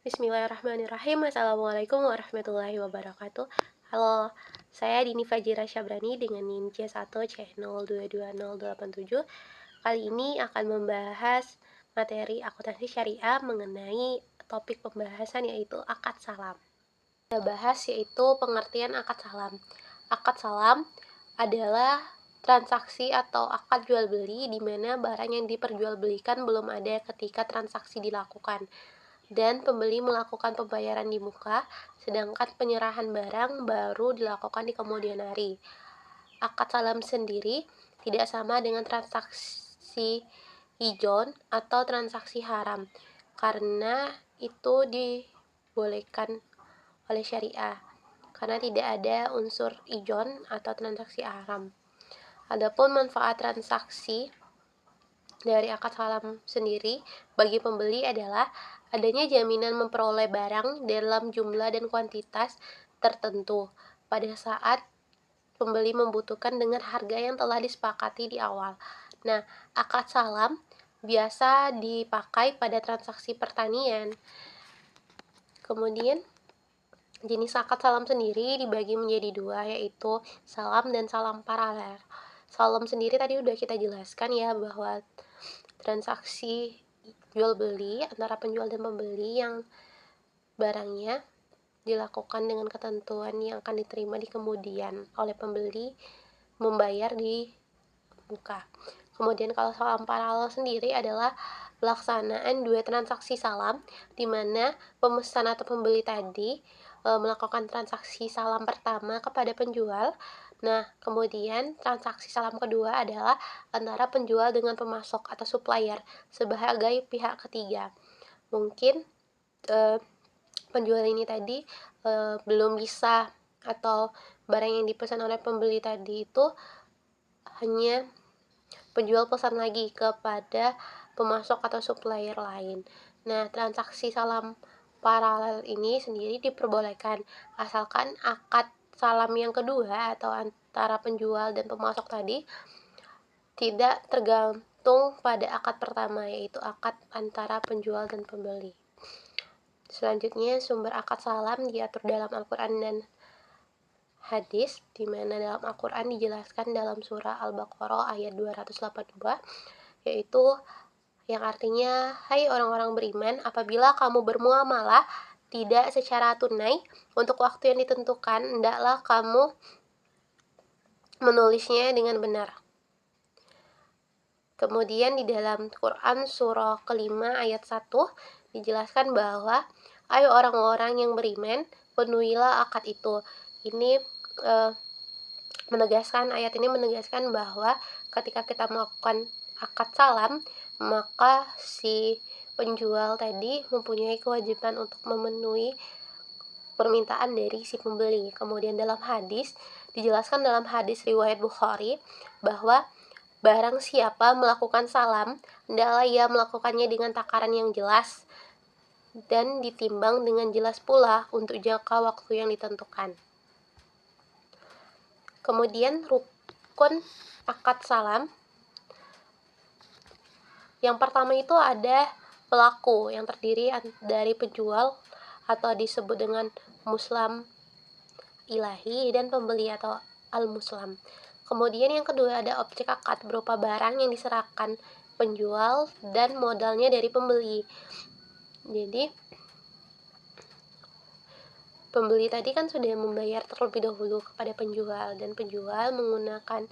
Bismillahirrahmanirrahim. Assalamualaikum warahmatullahi wabarakatuh. Halo, saya Dini Fajira Syabrani dengan NIM C1C022087. Kali ini akan membahas materi akuntansi syariah mengenai topik pembahasan yaitu akad salam. Kita bahas yaitu pengertian akad salam. Akad salam adalah transaksi atau akad jual beli di mana barang yang diperjualbelikan belum ada ketika transaksi dilakukan, dan pembeli melakukan pembayaran di muka, sedangkan penyerahan barang baru dilakukan di kemudian hari. Akad salam sendiri tidak sama dengan transaksi ijon atau transaksi haram, karena itu dibolehkan oleh syariah, karena tidak ada unsur ijon atau transaksi haram. Adapun manfaat transaksi dari akad salam sendiri bagi pembeli adalah adanya jaminan memperoleh barang dalam jumlah dan kuantitas tertentu pada saat pembeli membutuhkan dengan harga yang telah disepakati di awal. Nah, akad salam biasa dipakai pada transaksi pertanian. Kemudian, jenis akad salam sendiri dibagi menjadi dua, yaitu salam dan salam paralel. Salam sendiri tadi udah kita jelaskan ya, bahwa transaksi jual beli antara penjual dan pembeli yang barangnya dilakukan dengan ketentuan yang akan diterima di kemudian oleh pembeli membayar di muka. Kemudian kalau salam paralel sendiri adalah pelaksanaan dua transaksi salam di mana pemesan atau pembeli tadi melakukan transaksi salam pertama kepada penjual. Nah, kemudian transaksi salam kedua adalah antara penjual dengan pemasok atau supplier sebagai pihak ketiga. Mungkin penjual ini tadi belum bisa, atau barang yang dipesan oleh pembeli tadi itu hanya penjual pesan lagi kepada pemasok atau supplier lain. Nah, transaksi salam paralel ini sendiri diperbolehkan asalkan akad salam yang kedua atau antara penjual dan pemasok tadi tidak tergantung pada akad pertama, yaitu akad antara penjual dan pembeli. Selanjutnya, sumber akad salam diatur dalam Al-Quran dan hadis, di mana dalam Al-Quran dijelaskan dalam surah Al-Baqarah ayat 282, yaitu yang artinya, hai orang-orang beriman, apabila kamu bermuamalah tidak secara tunai untuk waktu yang ditentukan, hendaklah kamu menulisnya dengan benar. Kemudian di dalam Quran surah kelima ayat 1 dijelaskan bahwa ayo orang-orang yang beriman, penuhilah akad itu. Ini ayat ini menegaskan bahwa ketika kita melakukan akad salam, maka si penjual tadi mempunyai kewajiban untuk memenuhi permintaan dari si pembeli. Kemudian dalam hadis, dijelaskan dalam hadis riwayat Bukhari bahwa barang siapa melakukan salam, hendaklah ia melakukannya dengan takaran yang jelas dan ditimbang dengan jelas pula untuk jangka waktu yang ditentukan. Kemudian rukun akad salam. Yang pertama itu ada pelaku yang terdiri dari penjual atau disebut dengan muslam ilahi dan pembeli atau al-muslam. Kemudian yang kedua ada objek akad berupa barang yang diserahkan penjual dan modalnya dari pembeli. Jadi pembeli tadi kan sudah membayar terlebih dahulu kepada penjual, dan penjual menggunakan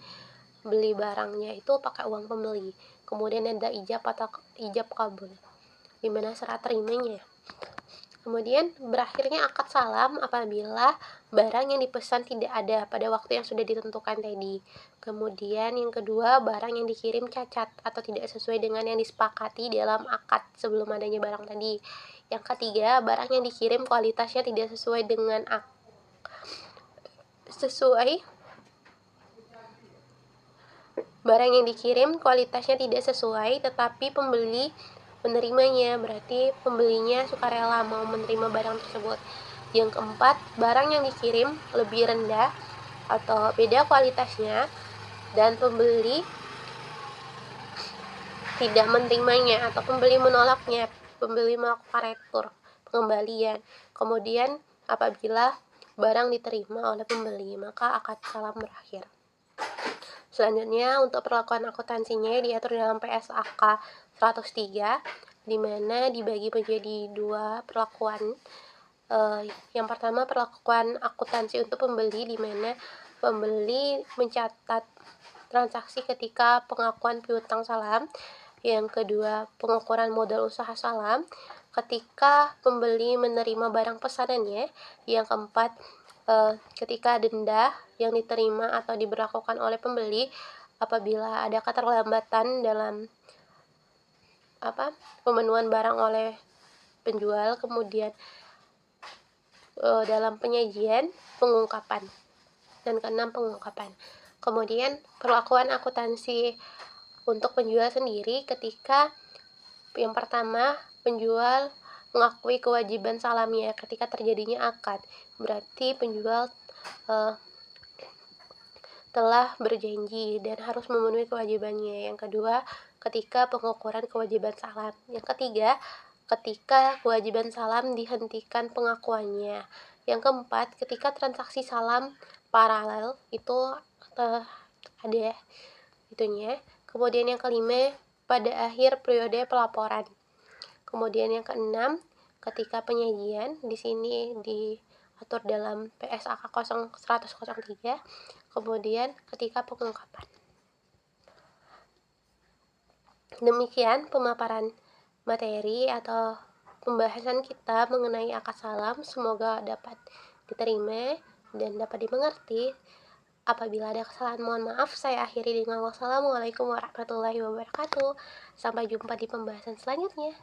beli barangnya itu pakai uang pembeli. Kemudian ada ijab atau ijab kabul, di mana serah terimanya. Kemudian berakhirnya akad salam apabila barang yang dipesan tidak ada pada waktu yang sudah ditentukan tadi. Kemudian yang kedua, barang yang dikirim cacat atau tidak sesuai dengan yang disepakati dalam akad sebelum adanya barang tadi. Yang ketiga, barang yang dikirim kualitasnya tidak sesuai dengan barang yang dikirim kualitasnya tidak sesuai tetapi pembeli menerimanya, berarti pembelinya sukarela mau menerima barang tersebut. Yang keempat, barang yang dikirim lebih rendah atau beda kualitasnya dan pembeli tidak menerimanya atau pembeli menolaknya, pembeli melakukan retur, pengembalian. Kemudian apabila barang diterima oleh pembeli, maka akad salam berakhir. Selanjutnya, untuk perlakuan akuntansinya diatur dalam PSAK 103, di mana dibagi menjadi dua perlakuan. Yang pertama, perlakuan akuntansi untuk pembeli, di mana pembeli mencatat transaksi ketika pengakuan piutang salam. Yang kedua, pengukuran modal usaha salam ketika pembeli menerima barang pesanannya. Yang keempat, ketika denda yang diterima atau diberlakukan oleh pembeli apabila ada keterlambatan dalam pemenuhan barang oleh penjual. Kemudian dalam penyajian, pengungkapan. Dan keenam, pengungkapan. Kemudian perlakuan akuntansi untuk penjual sendiri ketika yang pertama, penjual mengakui kewajiban salamnya ketika terjadinya akad. Berarti penjual telah berjanji dan harus memenuhi kewajibannya. Yang kedua, ketika pengukuran kewajiban salam. Yang ketiga, ketika kewajiban salam dihentikan pengakuannya. Yang keempat, ketika transaksi salam paralel itu ada itunya. Kemudian yang kelima, pada akhir periode pelaporan. Kemudian yang keenam, ketika penyajian, di sini diatur dalam PSAK 103. Kemudian ketika pengungkapan. Demikian pemaparan materi atau pembahasan kita mengenai akad salam. Semoga dapat diterima dan dapat dimengerti. Apabila ada kesalahan, mohon maaf. Saya akhiri dengan wassalamualaikum warahmatullahi wabarakatuh. Sampai jumpa di pembahasan selanjutnya.